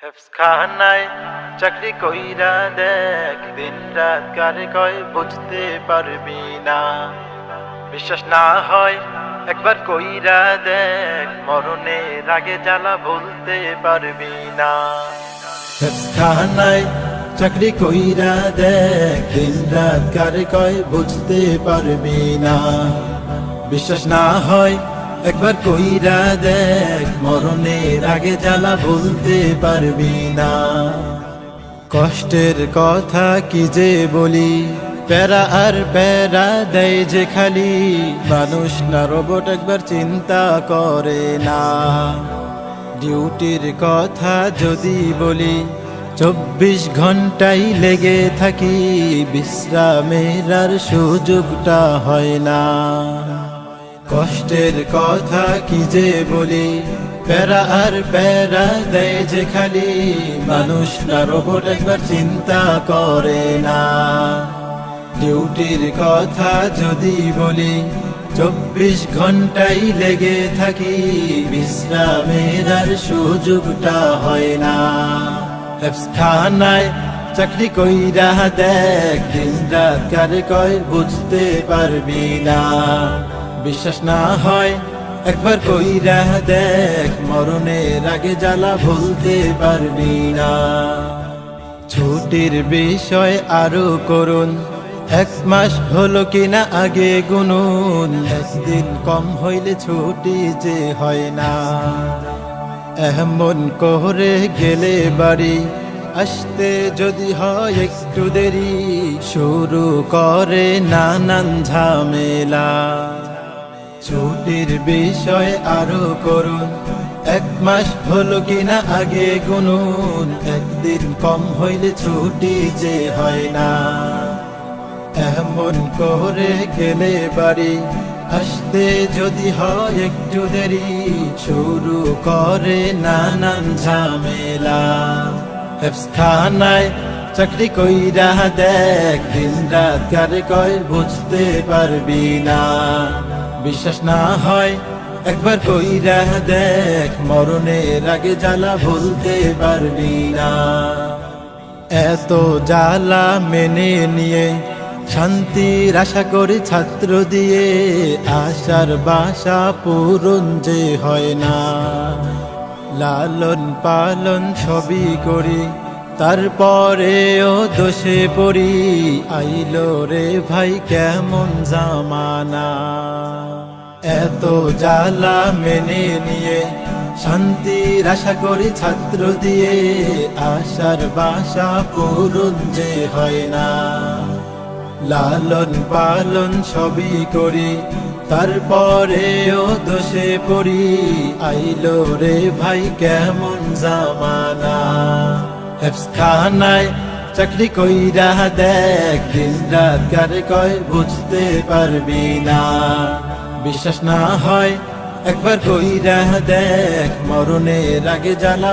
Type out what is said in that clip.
হেফজখানায় চাকরি কইরা দেখ, দিন রাত কারে কয় বুঝতে পারবি না। বিশ্বাস না হয় একবার কইরা দেখ, মরণের আগে জ্বালা ভুলতে পারবি না। হেফজখানায় চাকরি কইরা দেখ, দিন রাত কারে কয় বুঝতে পারবি না। বিশ্বাস না হয় একবার কইরা দেখ, মরণের আগে জ্বালা ভুলতে পারবি না। কষ্টের কথা কি যে বলি, প্যারা আর প্যারা দেয় যে খালি, মানুষ না রোবট একবার চিন্তা করে না। ডিউটির কথা যদি বলি, 24 ঘন্টাই লেগে থাকি, বিশ্রামের আর সুযোগটা হয় না। কষ্টের কথা কি যে বলি, প্যারা আর প্যারা দেয় যে খালি, মানুষ না রোবট একবার চিন্তা করে না। ডিউটির কথা যদি বলি, 24 ঘন্টাই লেগে থাকি, বিশ্রামের আর সুযোগটা হয় না। হেফজখানায় চাকরি কইরা দেখ, দিন রাত কারে কয় বুঝতে পারবি না। বিশ্বাস না হয় একবার কইরা দেখ, মরণের আগে জ্বালা ভুলতে পারবি না। ছুটির বিষয় আরো করুন, 1 মাস হলো কিনা আগে গুনুন, একদিন কম হইলে ছুটি যে হয় না। এমন করে গেলে বাড়ি আসতে যদি হয় একটু দেরি, শুরু করে নানান ঝামেলা। ছুটির বিষয় আরো করুন, 1 মাস হলো কিনা আগে গুনুন, একদিন কম হইলে ছুটি যে হয় না। এমন করে গেলে বাড়ি আসতে যদি হয় একটু দেরি, শুরু করে নানান ঝামেলা। হেফজখানায় চাকরি কইরা দেখ, দিন রাত কারে কয় বুঝতে পারবি না। বিশ্বাস না হয় একবার কইরা দেখ, মরণের আগে জ্বালা ভুলতে পারবি না। এত জ্বালা মেনে নিয়ে শান্তির আশা করি ছাত্র দিয়ে, আশার বাসা পূরণ যে হয় না। লালন পালন সবই করি, তারপরেও দোষে পড়ি, আইলো রে ভাই কেমন জামানা। এত জ্বালা মেনে নিয়ে শান্তির আশা করি ছাত্র দিয়ে, আশার বাসা পূরণ যে হয় না। লালন পালন সবই করি, তারপরেও দোষে পড়ি, আইলো রে ভাই কেমন জামানা। হেফজখানায় চাকরি কইরা দেখ, দিন রাত কারে কয় বুঝতে পারবি না। বিশ্বাস না হয় একবার কইরা দেখ, মরণের আগে জ্বালা